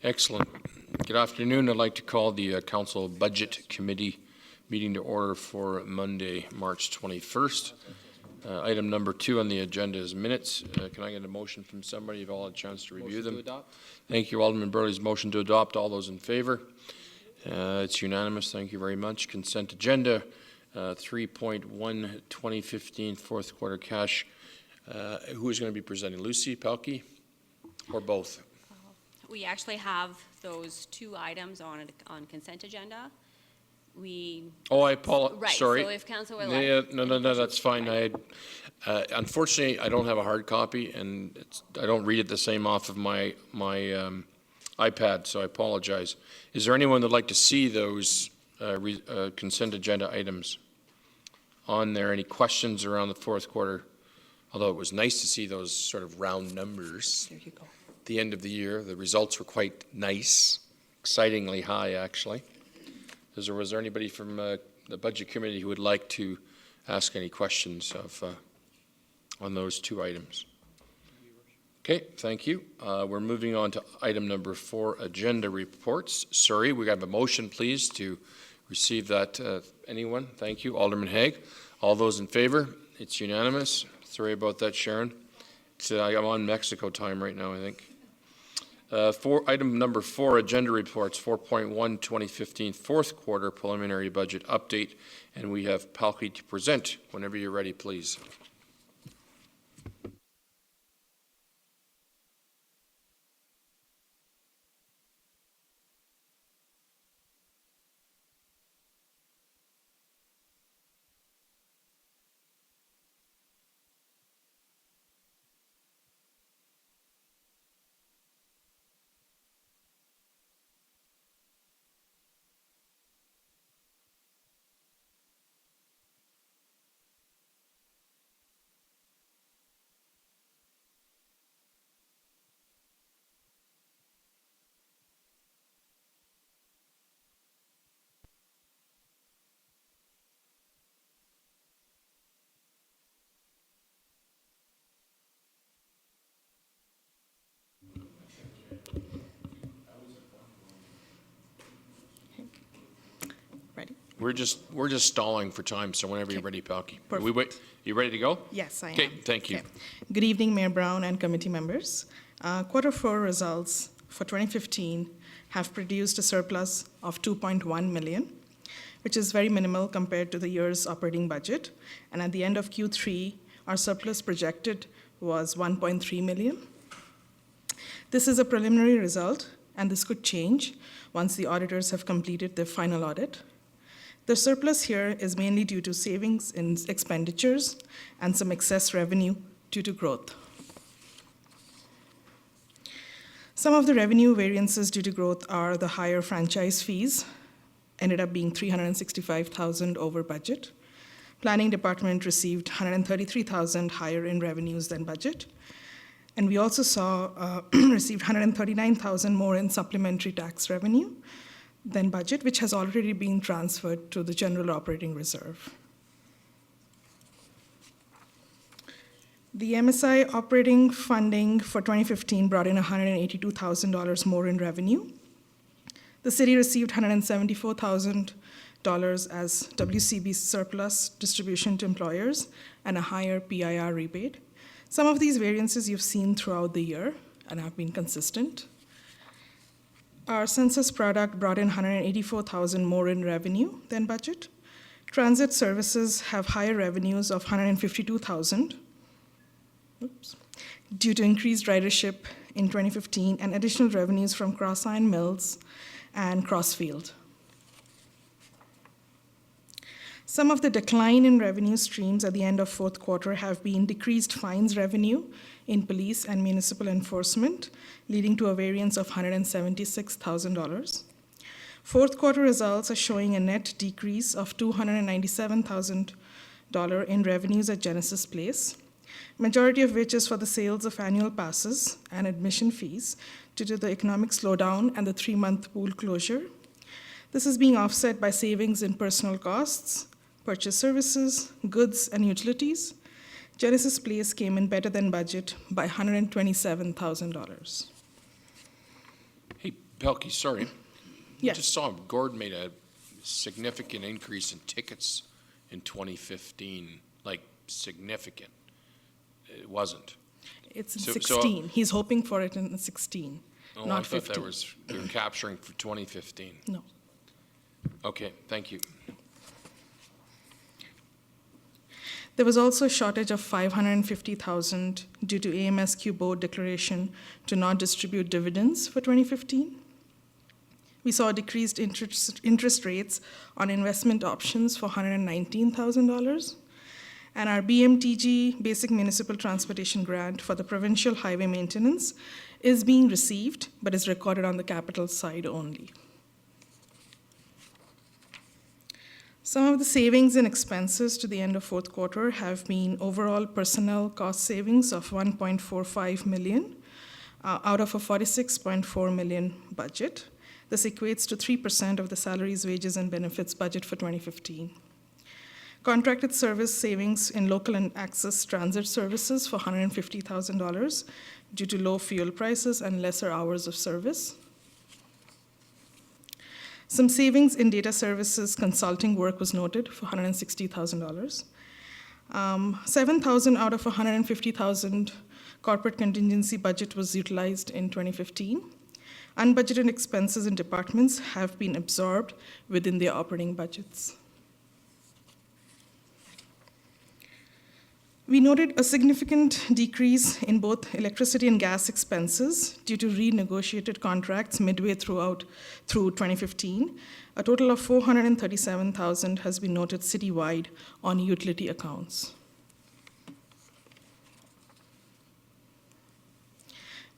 Excellent. Good afternoon. I'd like to call the Council Budget Committee meeting to order for Monday, March 21st. Item number 2 on the agenda is minutes. Can I get a motion from somebody? You've all had a chance to review them. To adopt. Thank you, Alderman Burley's motion to adopt. All those in favor? It's unanimous. Thank you very much. Consent agenda 3.1 2015 fourth quarter cash. Who is going to be presenting? Lucy, Pelkey, or both? We actually have those 2 items on consent agenda. I apologize. Right. Sorry. So if Council would No, that's fine. Unfortunately, I don't have a hard copy, and I don't read it the same off of my iPad, so I apologize. Is there anyone that'd like to see those consent agenda items on there? Any questions around the fourth quarter? Although it was nice to see those sort of round numbers. There you go. At the end of the year, the results were quite nice, excitingly high, actually. Was there anybody from the Budget Committee who would like to ask any questions on those 2 items? Okay, thank you. We're moving on to item number 4, agenda reports. Sorry, we have a motion, please, to receive that. Anyone? Thank you. Alderman Haig. All those in favor? It's unanimous. Sorry about that, Sharon. I'm on Mexico time right now, I think. Item number 4, agenda reports, 4.1 2015 fourth quarter preliminary budget update, and we have Palki to present. Whenever you're ready, please. We're just stalling for time, so whenever you're ready, Palki. You ready to go? Yes, I am. Okay, thank you. Okay. Good evening, Mayor Brown and committee members. Quarter 4 results for 2015 have produced a surplus of $2.1 million, which is very minimal compared to the year's operating budget. And at the end of Q3, our surplus projected was $1.3 million. This is a preliminary result, and this could change once the auditors have completed their final audit. The surplus here is mainly due to savings in expenditures and some excess revenue due to growth. Some of the revenue variances due to growth are the higher franchise fees, ended up being $365,000 over budget. Planning department received $133,000 higher in revenues than budget. And we also received $139,000 more in supplementary tax revenue than budget, which has already been transferred to the general operating reserve. The MSI operating funding for 2015 brought in $182,000 more in revenue. The city received $174,000 as WCB surplus distribution to employers and a higher PIR rebate. Some of these variances you've seen throughout the year and have been consistent. Our census product brought in $184,000 more in revenue than budget. Transit services have higher revenues of $152,000 due to increased ridership in 2015 and additional revenues from Cross-Iron Mills and Crossfield. Some of the decline in revenue streams at the end of fourth quarter have been decreased fines revenue in police and municipal enforcement, leading to a variance of $176,000. Fourth quarter results are showing a net decrease of $297,000 in revenues at Genesis Place, majority of which is for the sales of annual passes and admission fees due to the economic slowdown and the 3-month pool closure. This is being offset by savings in personal costs, purchase services, goods, and utilities. Genesis Place came in better than budget by $127,000. Pelkey, sorry. Yes. Just saw Gord made a significant increase in tickets in 2015, like significant. It wasn't. It's in So- 16. He's hoping for it in 16, Oh, I not thought 15. that was, we were capturing for 2015. No. Okay, thank you. There was also a shortage of $550,000 due to AMSQ board declaration to not distribute dividends for 2015. We saw decreased interest rates on investment options for $119,000. And our BMTG, Basic Municipal Transportation Grant for the provincial highway maintenance, is being received, but is recorded on the capital side only. Some of the savings and expenses to the end of fourth quarter have been overall personnel cost savings of $1.45 million out of a $46.4 million budget. This equates to 3% of the salaries, wages, and benefits budget for 2015. Contracted service savings in local and access transit services for $150,000 due to low fuel prices and lesser hours of service. Some savings in data services consulting work was noted for $160,000. $7,000 out of $150,000 corporate contingency budget was utilized in 2015. Unbudgeted expenses in departments have been absorbed within their operating budgets. We noted a significant decrease in both electricity and gas expenses due to renegotiated contracts midway through 2015. A total of $437,000 has been noted citywide on utility accounts.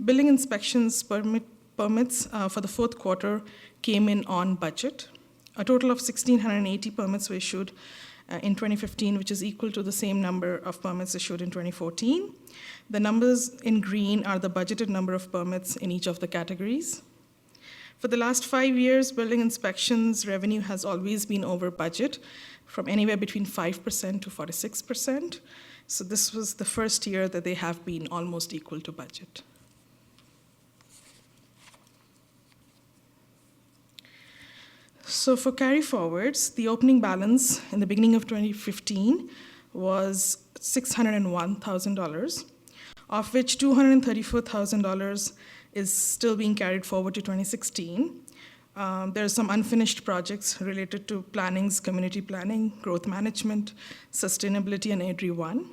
Building inspections permits for the fourth quarter came in on budget. A total of 1,680 permits were issued in 2015, which is equal to the same number of permits issued in 2014. The numbers in green are the budgeted number of permits in each of the categories. For the last 5 years, building inspections revenue has always been over budget, from anywhere between 5% to 46%. So this was the first year that they have been almost equal to budget. So for carry forwards, the opening balance in the beginning of 2015 was $601,000, of which $234,000 is still being carried forward to 2016. There are some unfinished projects related to plannings, community planning, growth management, sustainability, and Airdrie 1.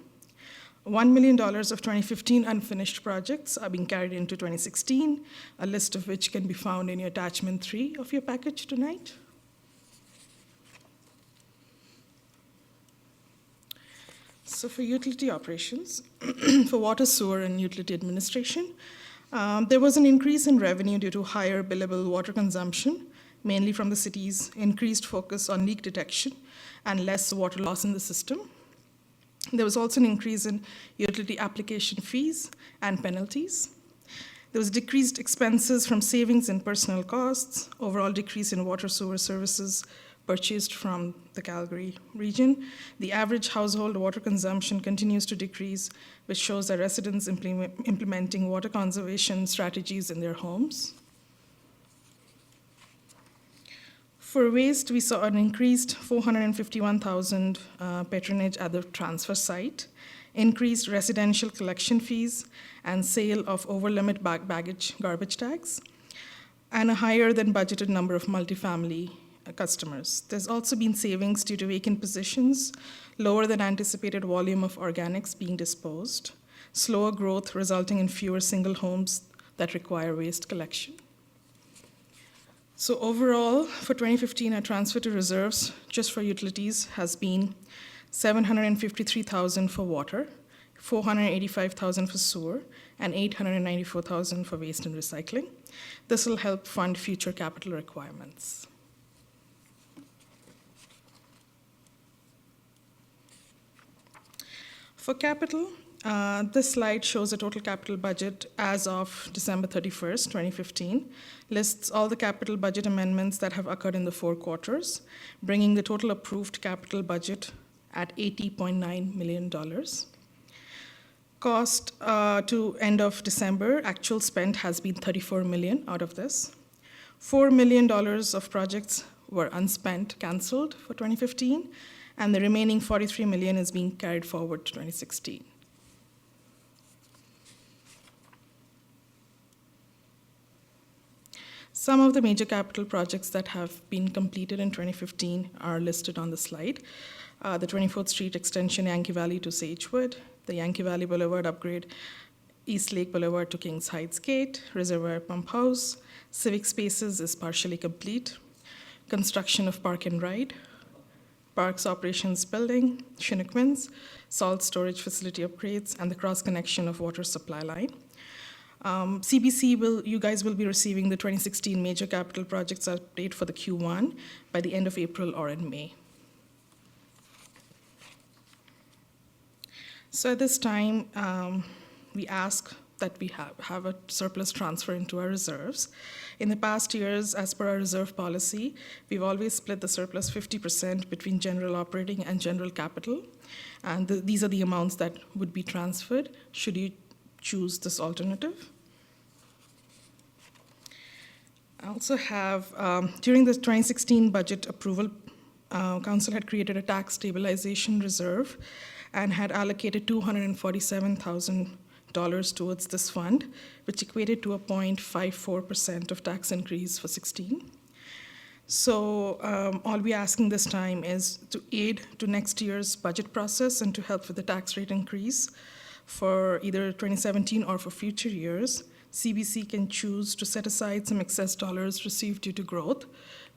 $1 million of 2015 unfinished projects are being carried into 2016, a list of which can be found in your attachment 3 of your package tonight. So for utility operations, for water, sewer, and utility administration, there was an increase in revenue due to higher billable water consumption, mainly from the city's increased focus on leak detection and less water loss in the system. There was also an increase in utility application fees and penalties. There was decreased expenses from savings in personnel costs, overall decrease in water sewer services purchased from the Calgary region. The average household water consumption continues to decrease, which shows that residents implementing water conservation strategies in their homes. For waste, we saw an increased $451,000 patronage at the transfer site, increased residential collection fees, and sale of over-limit baggage garbage tags, and a higher than budgeted number of multifamily customers. There's also been savings due to vacant positions, lower than anticipated volume of organics being disposed, slower growth resulting in fewer single homes that require waste collection. So overall, for 2015, our transfer to reserves just for utilities has been $753,000 for water, $485,000 for sewer, and $894,000 for waste and recycling. This will help fund future capital requirements. For capital, this slide shows a total capital budget as of December 31st, 2015, lists all the capital budget amendments that have occurred in the 4 quarters, bringing the total approved capital budget at $80.9 million. Cost to end of December, actual spent has been $34 million out of this. $4 million of projects were unspent, canceled for 2015, and the remaining $43 million is being carried forward to 2016. Some of the major capital projects that have been completed in 2015 are listed on the slide. The 24th Street extension, Yankee Valley to Sagewood, the Yankee Valley Boulevard upgrade, East Lake Boulevard to Kings Heights Gate, Reservoir Pump House, Civic Spaces is partially complete, construction of Park and Ride, Parks Operations Building, Chinook Winds, salt storage facility upgrades, and the cross-connection of water supply line. CBC you guys will be receiving the 2016 major capital projects update for the Q1 by the end of April or in May. So at this time, we ask that we have a surplus transfer into our reserves. In the past years, as per our reserve policy, we've always split the surplus 50% between general operating and general capital. And these are the amounts that would be transferred should you choose this alternative. I also have, during the 2016 budget approval, Council had created a tax stabilization reserve and had allocated $247,000 towards this fund, which equated to a 0.54% of tax increase for 16. So all we're asking this time is to aid to next year's budget process and to help with the tax rate increase for either 2017 or for future years. CBC can choose to set aside some excess dollars received due to growth,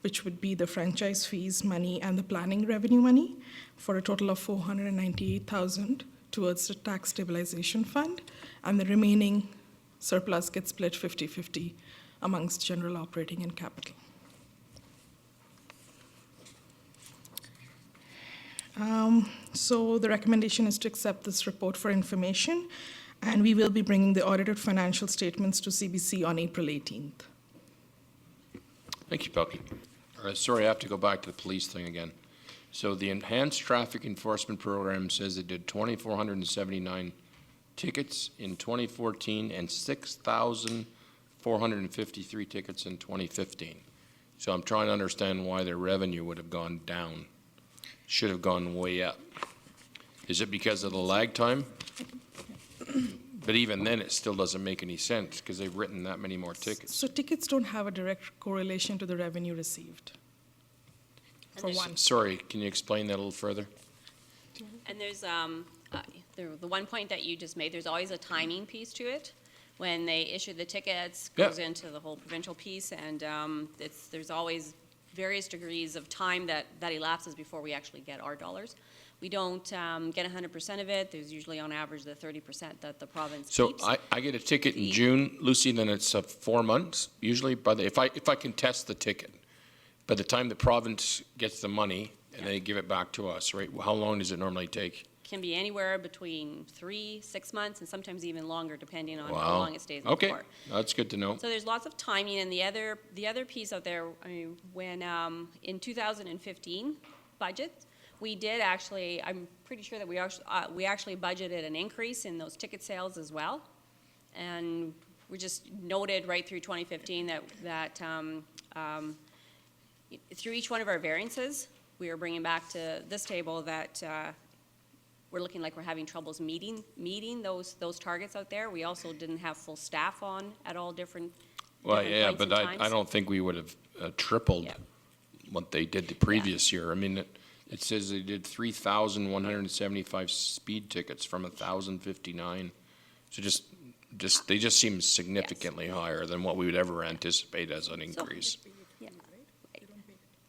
which would be the franchise fees money and the planning revenue money, for a total of $498,000 towards the tax stabilization fund, and the remaining surplus gets split 50-50 amongst general operating and capital. So the recommendation is to accept this report for information, and we will be bringing the audited financial statements to CBC on April 18th. Thank you, Pelkey. Sorry, I have to go back to the police thing again. So the Enhanced Traffic Enforcement Program says it did 2,479 tickets in 2014 and 6,453 tickets in 2015. So I'm trying to understand why their revenue would have gone down. Should have gone way up. Is it because of the lag time? But even then, it still doesn't make any sense because they've written that many more tickets. So tickets don't have a direct correlation to the revenue received, for one. Sorry, can you explain that a little further? And there's, the one point that you just made, there's always a timing piece to it. When they issue the tickets, goes into the whole provincial piece, and there's always various degrees of time that elapses before we actually get our dollars. We don't get 100% of it. There's usually on average the 30% that the province keeps. So I get a ticket in June, Lucy, then it's 4 months, usually, if I contest the ticket. By the time the province gets the money and they give it back to us, right? How long does it normally take? Can be anywhere between 3-6 months, and sometimes even longer, depending on how long it stays in the court. That's good to know. So there's lots of timing, and the other piece out there, I mean, when in 2015 budget, we did actually, I'm pretty sure that we actually budgeted an increase in those ticket sales as well, and we just noted right through 2015 that through each one of our variances, we are bringing back to this table that we're looking like we're having troubles meeting those targets out there. We also didn't have full staff on at all different Well, points but and I don't think we would have tripled what they did the previous year. I mean, it says they did 3,175 speed tickets from 1,059. So they just seem significantly higher than what we would ever anticipate as an increase.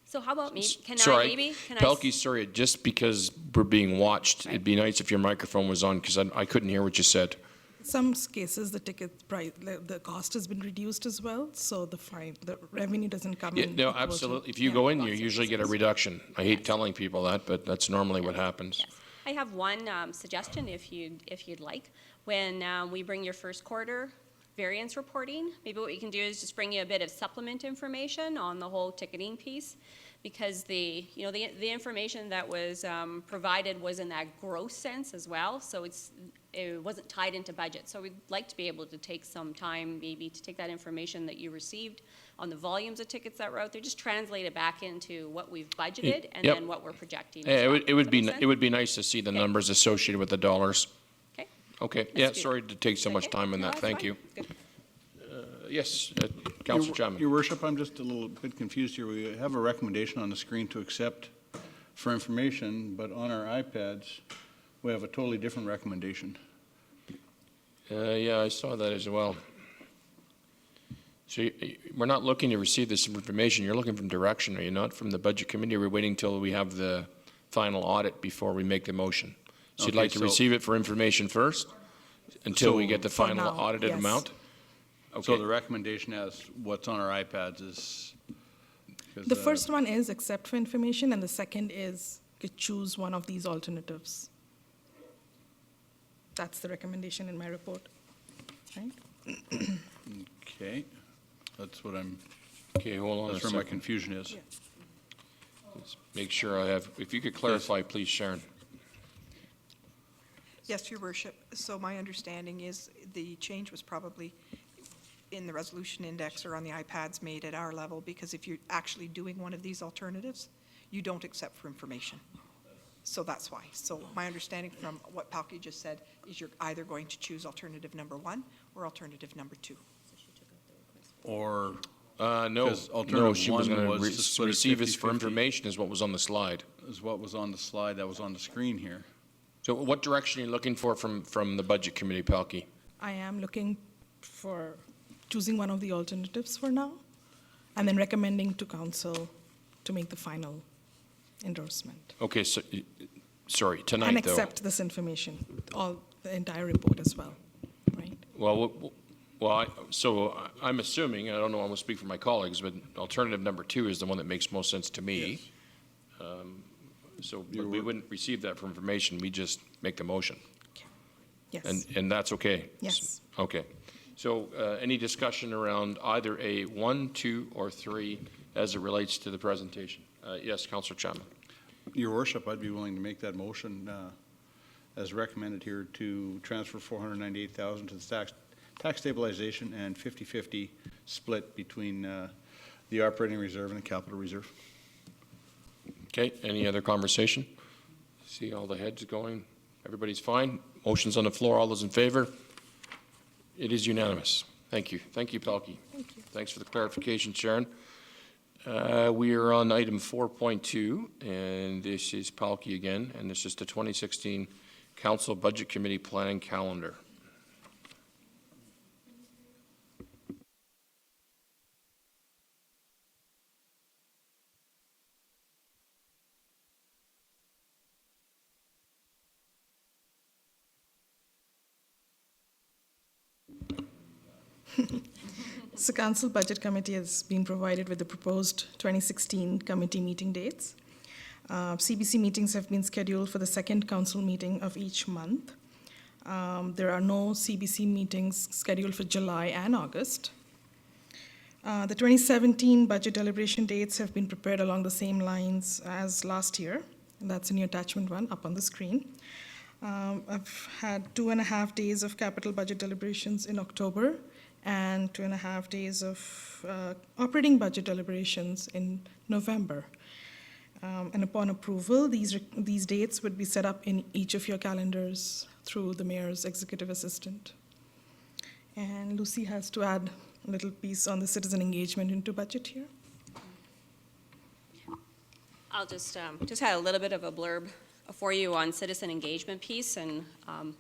So how about me? Pelkey, sorry, just because we're being watched, it'd be nice if your microphone was on, because I couldn't hear what you said. In some cases, the ticket price, the cost has been reduced as well, so the revenue doesn't come in. No, absolutely. If you go in, you usually get a reduction. I hate telling people that, but that's normally what happens. Yes. I have one suggestion, if you'd like. When we bring your first quarter variance reporting, maybe what we can do is just bring you a bit of supplement information on the whole ticketing piece. because the information that was provided was in that gross sense as well, so it wasn't tied into budget. So we'd like to be able to take some time maybe to take that information that you received on the volumes of tickets that were out there, just translate it back into what we've budgeted and Yep. then what we're projecting. Yeah, as well. it would Does be, that make it would be nice to see the Okay. numbers associated with the dollars. sense? Okay, yeah, good. sorry to take so much Okay. time on No, that, that's thank fine. you. Good. Yes, Councillor Chapman. Your Worship, I'm just a little bit confused here. We have a recommendation on the screen to accept for information, but on our iPads, we have a totally different recommendation. Yeah, I saw that as well. So we're not looking to receive this information, you're looking from direction, are you not, from the Budget Committee? Or we're waiting till we have the final audit before we make the motion? So you'd Okay, like to so- receive it for information first, until we get the For final now, audited yes. amount? So Okay, the recommendation as what's on our iPads is. The first one is accept for information, and the second is to choose one of these alternatives. That's the recommendation in my report, right? Okay, that's what okay, hold on a that's where my second. confusion is. Let's make sure I have, if you could clarify, please, Sharon. Yes, Your Worship. So my understanding is the change was probably in the resolution index or on the iPads made at our level, because if you're actually doing one of these alternatives, you don't accept for information. So that's why. So my understanding from what Palki just said is you're either going to choose alternative number 1 or alternative number 2. Or, No, 'Cause no, alternative she was one going was to to split it receive this for 50-50. information is what was on the slide. is what was on the slide that was on the screen here. So what direction are you looking for from the Budget Committee, Palki? I am looking for choosing one of the alternatives for now, and then recommending to council to make the final endorsement. Okay, so, sorry, tonight, And though. accept this information, the entire report as well, right? So I'm assuming, I don't know, I won't speak for my colleagues, but alternative number 2 is the one that makes most sense to me. So but we wouldn't receive that for information, we just make the motion. Yes, And that's okay? yes. Okay. So any discussion around either a 1, 2, or 3 as it relates to the presentation? Yes, Councillor Chapman. Your Worship, I'd be willing to make that motion as recommended here to transfer $498,000 to the tax stabilization and 50-50 split between the operating reserve and the capital reserve. Okay, any other conversation? See all the heads going? Everybody's fine? Motion's on the floor. All those in favor? It is unanimous. Thank you. Thank you, Palki. Thank you. Thanks for the clarification, Sharon. We are on item 4.2, and this is Palki again, and this is the 2016 Council Budget Committee Planning Calendar. So Council Budget Committee has been provided with the proposed 2016 committee meeting dates. CBC meetings have been scheduled for the second council meeting of each month. There are no CBC meetings scheduled for July and August. The 2017 budget deliberation dates have been prepared along the same lines as last year, and that's in your attachment 1 up on the screen. I've had 2.5 days of capital budget deliberations in October and 2.5 days of operating budget deliberations in November. And upon approval, these dates would be set up in each of your calendars through the mayor's executive assistant. And Lucy has to add a little piece on the citizen engagement into budget here. I'll just had a little bit of a blurb for you on citizen engagement piece, and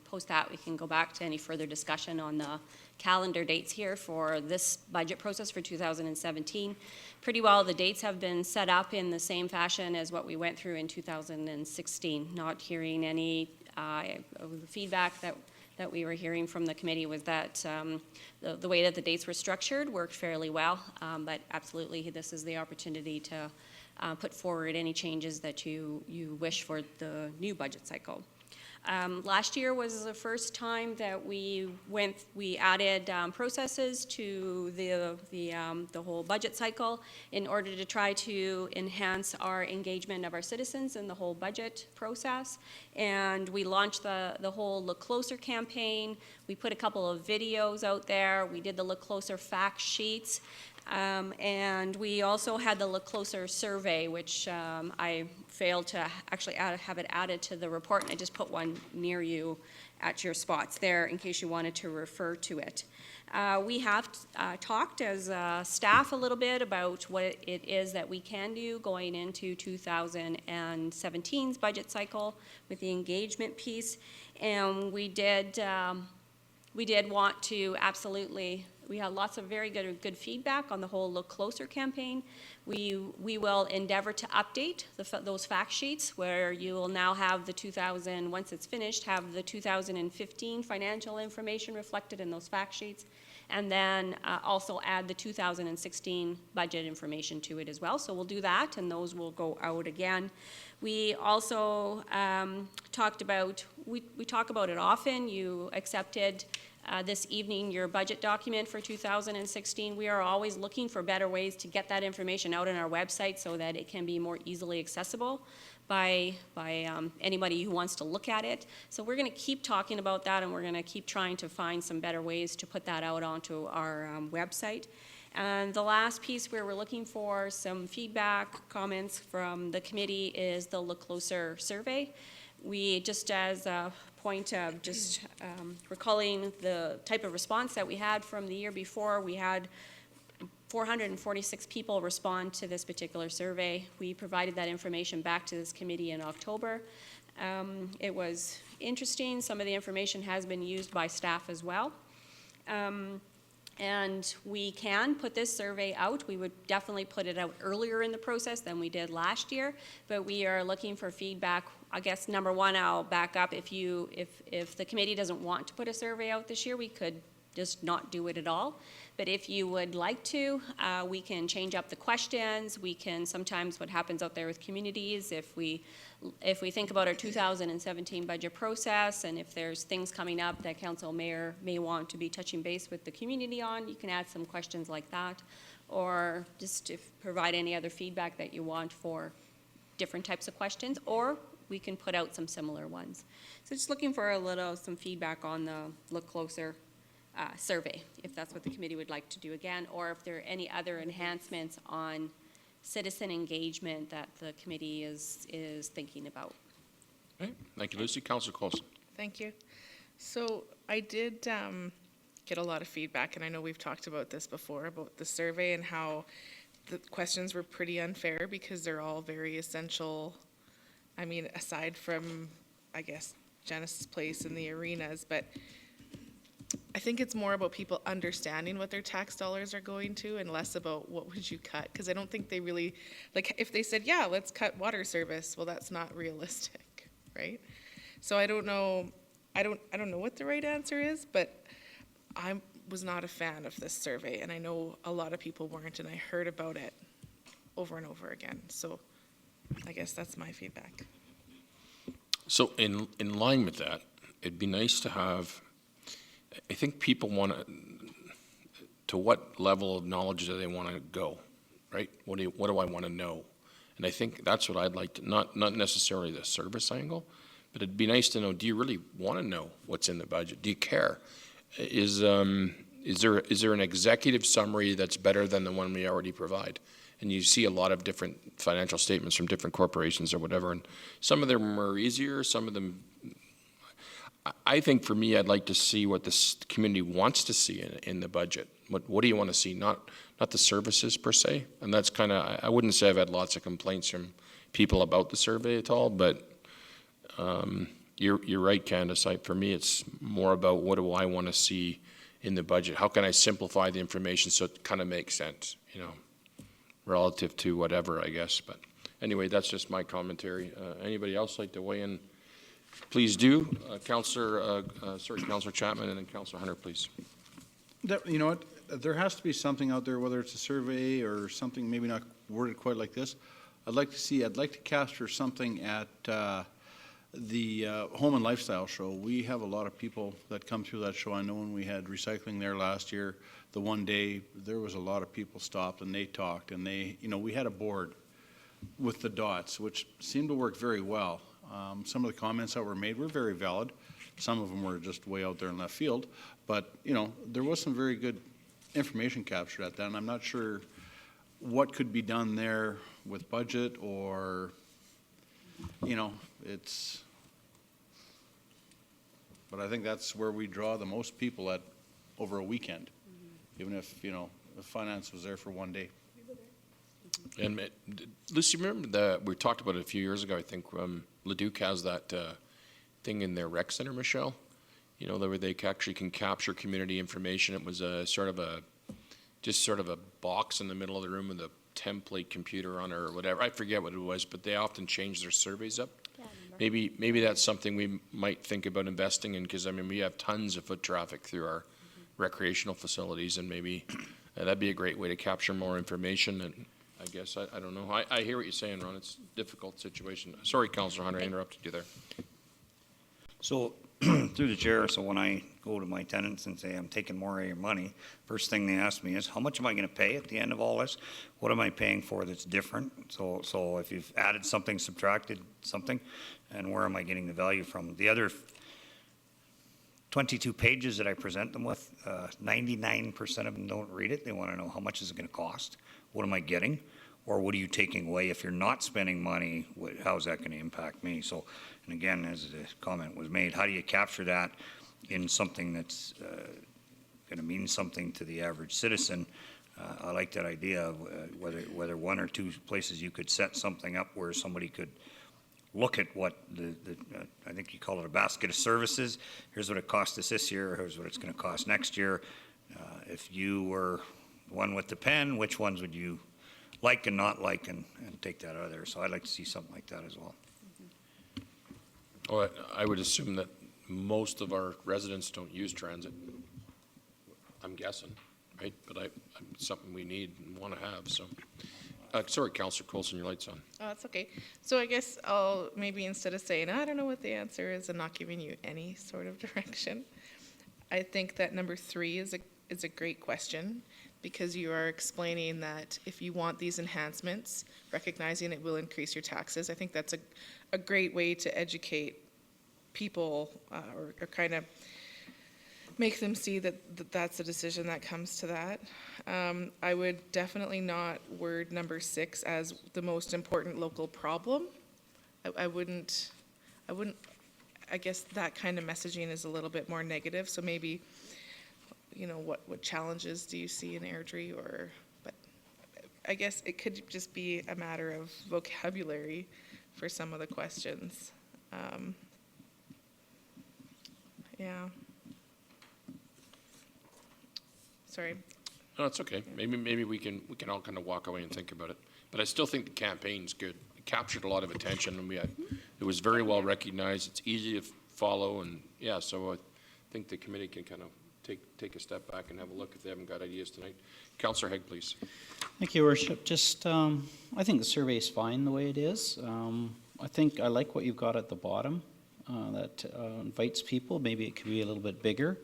post that we can go back to any further discussion on the calendar dates here for this budget process for 2017. Pretty well, the dates have been set up in the same fashion as what we went through in 2016. Not hearing any of the feedback that we were hearing from the committee was that the way that the dates were structured worked fairly well, but absolutely this is the opportunity to put forward any changes that you wish for the new budget cycle. Last year was the first time that we added processes to the whole budget cycle in order to try to enhance our engagement of our citizens in the whole budget process. And we launched the whole Look Closer campaign. We put a couple of videos out there. We did the Look Closer fact sheets. And we also had the Look Closer survey, which I failed to actually have it added to the report, and I just put one near you at your spots there in case you wanted to refer to it. We have talked as staff a little bit about what it is that we can do going into 2017's budget cycle with the engagement piece, and we did want to absolutely. We had lots of very good feedback on the whole Look Closer campaign. We will endeavor to update those fact sheets where you will now have once it's finished, have the 2015 financial information reflected in those fact sheets, and then also add the 2016 budget information to it as well. So we'll do that, and those will go out again. We also talked about, we talk about it often. You accepted this evening your budget document for 2016. We are always looking for better ways to get that information out on our website so that it can be more easily accessible by anybody who wants to look at it. So we're going to keep talking about that, and we're going to keep trying to find some better ways to put that out onto our website. And the last piece where we're looking for some feedback, comments from the committee is the Look Closer survey. We, just as a point of just recalling the type of response that we had from the year before, we had 446 people respond to this particular survey. We provided that information back to this committee in October. It was interesting. Some of the information has been used by staff as well. And we can put this survey out. We would definitely put it out earlier in the process than we did last year, but we are looking for feedback. I guess number one, I'll back up. If the committee doesn't want to put a survey out this year, we could just not do it at all. But if you would like to, we can change up the questions. We can sometimes, what happens out there with communities, if we think about our 2017 budget process, and if there's things coming up that council may want to be touching base with the community on, you can add some questions like that, or just provide any other feedback that you want for different types of questions, or we can put out some similar ones. So just looking for some feedback on the Look Closer survey, if that's what the committee would like to do again, or if there are any other enhancements on citizen engagement that the committee is thinking about. Okay. Thank you, Lucy. Councillor Coulson. Thank you. So I did get a lot of feedback, and I know we've talked about this before, about the survey and how the questions were pretty unfair because they're all very essential. I mean, aside from, I guess, Genesis Place and the arenas, but I think it's more about people understanding what their tax dollars are going to and less about what would you cut, because I don't think they really, like, if they said, yeah, let's cut water service, well, that's not realistic, right? So I don't know what the right answer is, but I was not a fan of this survey, and I know a lot of people weren't, and I heard about it over and over again. So I guess that's my feedback. So in line with that, it'd be nice to have, I think people want to what level of knowledge do they want to go, right? What do I want to know? And I think that's what I'd like to, not necessarily the service angle, but it'd be nice to know, do you really want to know what's in the budget? Do you care? Is there an executive summary that's better than the one we already provide? And you see a lot of different financial statements from different corporations or whatever, and some of them are easier, some of them, I think for me, I'd like to see what this community wants to see in the budget. What do you want to see? Not the services per se, and that's kind of, I wouldn't say I've had lots of complaints from people about the survey at all, but you're right, Candace. For me, it's more about what do I want to see in the budget? How can I simplify the information so it kind of makes sense, relative to whatever, I guess. But anyway, that's just my commentary. Anybody else like to weigh in? Please do. Councillor Chapman, and then Councillor Hunter, please. You know what? There has to be something out there, whether it's a survey or something maybe not worded quite like this. I'd like to capture something at The Home and Lifestyle Show, we have a lot of people that come through that show. I know when we had recycling there last year, the one day, there was a lot of people stopped and they talked, and they, we had a board with the dots, which seemed to work very well. Some of the comments that were made were very valid. Some of them were just way out there in left field, but, there was some very good information captured at that, and I'm not sure what could be done there with budget or, but I think that's where we draw the most people at over a weekend, even if, the finance was there for one day. And Lucy, remember we talked about it a few years ago, I think, Leduc has that thing in their rec center, Michelle, where they actually can capture community information. It was sort of a box in the middle of the room with a template computer on it or whatever. I forget what it was, but they often change their surveys up. Yeah, I remember. Maybe that's something we might think about investing in, because we have tons of foot traffic through our recreational facilities, and maybe that'd be a great way to capture more information. And I guess I don't know. I hear what you're saying, Ron. It's a difficult situation. Sorry, Councillor Hunter, I interrupted you there. So, through the chair, so when I go to my tenants and say, I'm taking more of your money, first thing they ask me is, how much am I going to pay at the end of all this? What am I paying for that's different? So if you've added something, subtracted something, and where am I getting the value from? The other 22 pages that I present them with, 99% of them don't read it. They want to know, how much is it going to cost? What am I getting? Or what are you taking away? If you're not spending money, how's that going to impact me? So, and again, as the comment was made, how do you capture that in something that's going to mean something to the average citizen? I like that idea of whether one or two places you could set something up where somebody could look at what I think you call it a basket of services. Here's what it cost us this year. Here's what it's going to cost next year. If you were one with the pen, which ones would you like and not like, and take that out of there? So I'd like to see something like that as well. Well, I would assume that most of our residents don't use transit. I'm guessing, right? But it's something we need and want to have, so. Sorry, Councillor Coulson, your light's on. Oh, that's okay. So I guess I'll maybe, instead of saying, I don't know what the answer is, and not giving you any sort of direction, I think that number 3 is a great question, because you are explaining that if you want these enhancements, recognizing it will increase your taxes. I think that's a great way to educate people or kind of make them see that that's a decision that comes to that. I would definitely not word number 6 as the most important local problem. I wouldn't, I guess that kind of messaging is a little bit more negative, so maybe, what challenges do you see in Airdrie, but I guess it could just be a matter of vocabulary for some of the questions. Yeah. Sorry. No, it's okay. Maybe we can all kind of walk away and think about it. But I still think the campaign's good. It captured a lot of attention, and it was very well recognized. It's easy to follow, and yeah, so I think the committee can kind of take a step back and have a look if they haven't got ideas tonight. Councillor Haig, please. Thank you, Worship. Just, I think the survey is fine the way it is. I like what you've got at the bottom that invites people. Maybe it could be a little bit bigger,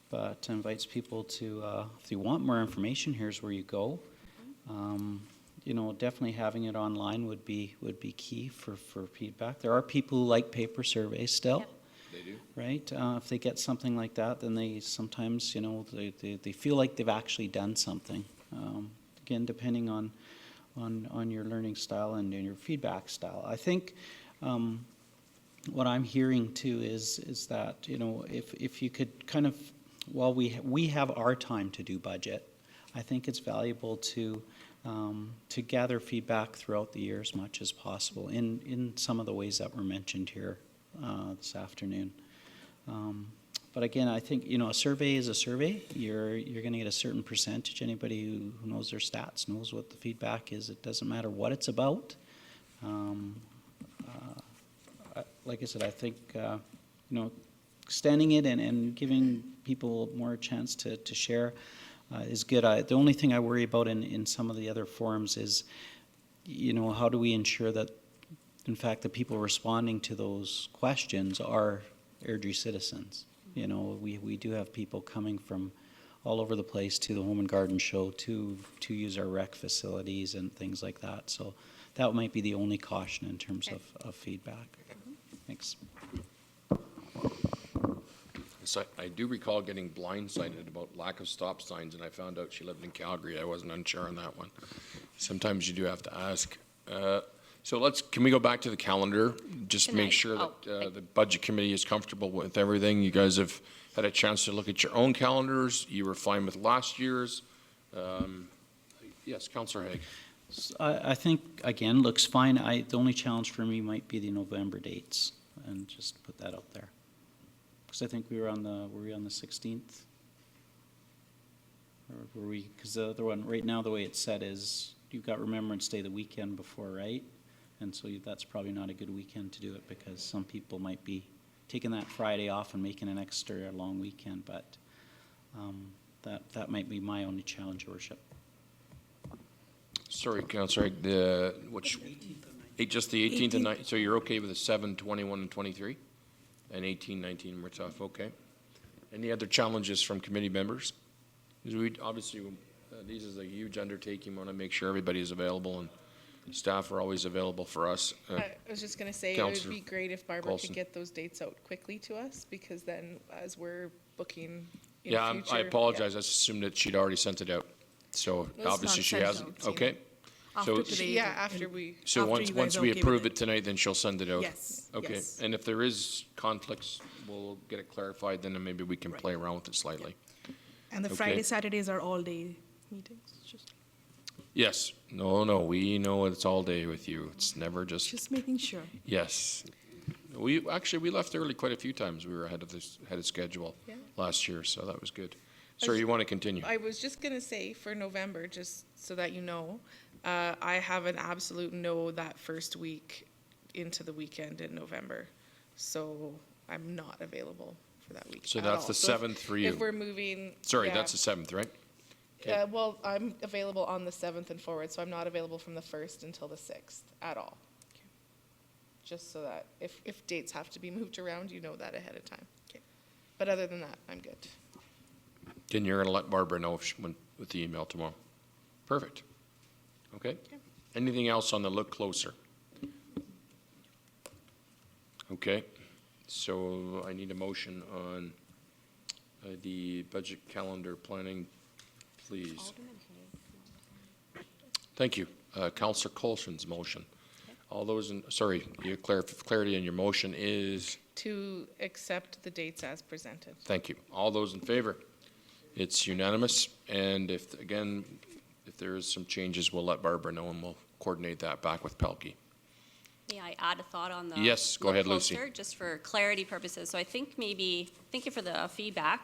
but invites people to, if you want more information, here's where you go. Definitely having it online would be key for feedback. There are people who like paper surveys still. Yep. They do. Right? If they get something like that, then they sometimes, they feel like they've actually done something. Again, depending on your learning style and your feedback style. I think what I'm hearing too is that, if you could kind of, while we have our time to do budget, I think it's valuable to gather feedback throughout the year as much as possible in some of the ways that were mentioned here this afternoon. But again, I think, a survey is a survey. You're going to get a certain percentage. Anybody who knows their stats knows what the feedback is. It doesn't matter what it's about. Like I said, I think, extending it and giving people more chance to share is good. The only thing I worry about in some of the other forums is, how do we ensure that in fact, the people responding to those questions are Airdrie citizens. You know, we do have people coming from all over the place to the Home and Garden Show to use our rec facilities and things like that. So that might be the only caution in terms of feedback. Thanks. So I do recall getting blindsided about lack of stop signs, and I found out she lived in Calgary. I wasn't unsure on that one. Sometimes you do have to ask. So can we go back to the calendar? Just Can make I- sure oh, that the budget committee is comfortable with everything. You guys have had a chance to look at your own calendars. You were fine with last year's. Yes, Councillor Haig. I think, again, looks fine. The only challenge for me might be the November dates, and just put that out there. Because I think were we on the 16th? Or were we, because the other one, right now, the way it's set is, you've got Remembrance Day the weekend before, right? And so that's probably not a good weekend to do it, because some people might be taking that Friday off and making an extra long weekend, but that might be my only challenge, Your Worship. Sorry, Councillor Haig, just the 18th and 19th, so you're okay with the 7, 21, and 23? And 18, 19 were tough, okay. Any other challenges from committee members? Because obviously, this is a huge undertaking. We want to make sure everybody is available, and staff are always available for us. I was just gonna say, it would Councillor be great if Barbara Paulson. could get those dates out quickly to us, because then as we're booking in Yeah, future. I apologize. I assumed that she'd already sent it out. So it's obviously not she sent hasn't. out, so Okay. After So, today. Yeah, after we, so after once you guys we okay with approve it. it tonight, then she'll send it out? Yes, Okay. yes. And if there is conflicts, we'll get it clarified, then maybe we can play around with it slightly. And the Okay. Friday, Saturdays are all-day meetings, Yes. No, we know it's all day with you. It's never just making sure. yes. We left early quite a few times. We were ahead of schedule Yeah. last year, so that was good. Sir, you want to continue? I was just gonna say for November, just so that you know, I have an absolute no that first week into the weekend in November. So I'm not available for that week So at that's all. the So 7th for you. If we're moving. Sorry, yeah. that's the 7th, right? Okay. Well, I'm available on the 7th and forward, so I'm not available from the 1st until the 6th at all. Just so that if dates have to be moved around, you know that ahead of time. Okay. But other than that, I'm good. Then you're going to let Barbara know with the email tomorrow. Perfect. Okay. Anything else on the look closer? Okay. So I need a motion on the budget calendar planning, please. Thank you. Councillor Coulson's motion. All those your clarity in your motion is? To accept the dates as presented. Thank you. All those in favor? It's unanimous, and if there is some changes, we'll let Barbara know, and we'll coordinate that back with Pelkey. May I add a thought on the? Yes, go look ahead, Lucy. closer, just for clarity purposes. So I think thank you for the feedback.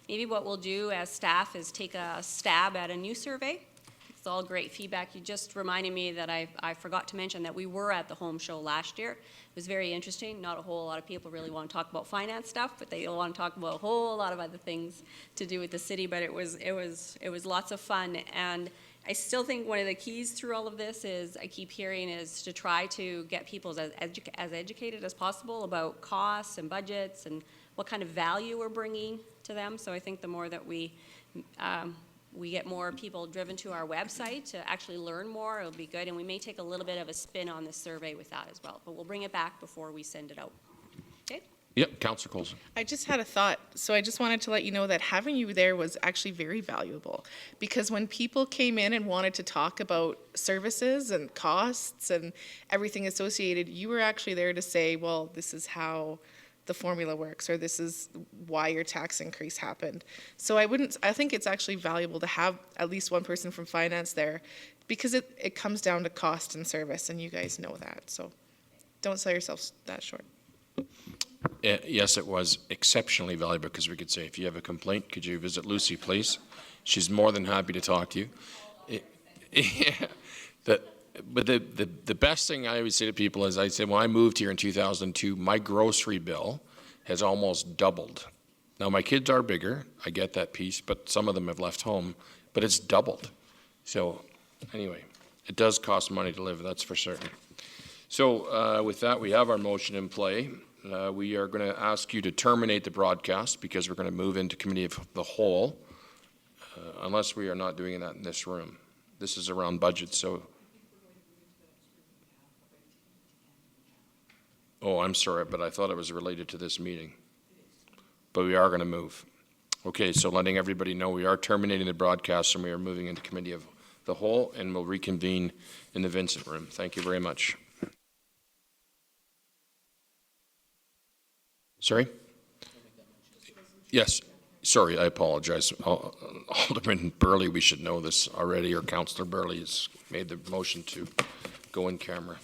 Maybe what we'll do as staff is take a stab at a new survey. It's all great feedback. You just reminded me that I forgot to mention that we were at the home show last year. It was very interesting. Not a whole lot of people really want to talk about finance stuff, but they want to talk about a whole lot of other things to do with the city. But it was lots of fun. And I still think one of the keys through all of this is I keep hearing is to try to get people as educated as possible about costs and budgets and what kind of value we're bringing to them. So I think the more that we get more people driven to our website to actually learn more, it'll be good. And we may take a little bit of a spin on this survey with that as well. But we'll bring it back before we send it out. Okay? Yep, Councillor Coulson. I just had a thought. So I just wanted to let you know that having you there was actually very valuable, because when people came in and wanted to talk about services and costs and everything associated, you were actually there to say, well, this is how the formula works, or this is why your tax increase happened. So I think it's actually valuable to have at least one person from finance there, because it comes down to cost and service, and you guys know that. So don't sell yourselves that short. Yes, it was exceptionally valuable, because we could say, if you have a complaint, could you visit Lucy, please? She's more than happy to talk to you. But the best thing I always say to people is, I said, when I moved here in 2002, my grocery bill has almost doubled. Now, my kids are bigger, I get that piece, but some of them have left home, but it's doubled. So anyway, it does cost money to live, that's for certain. So with that, we have our motion in play. We are going to ask you to terminate the broadcast because we're going to move into committee of the whole, unless we are not doing that in this room. This is around budget, so. Oh, I'm sorry, but I thought it was related to this meeting. But we are going to move. Okay, so letting everybody know we are terminating the broadcast and we are moving into committee of the whole, and we'll reconvene in the Vincent room. Thank you very much. Sorry? Yes, sorry, I apologize. Alderman Burley, we should know this already, or Councillor Burley has made the motion to go in camera.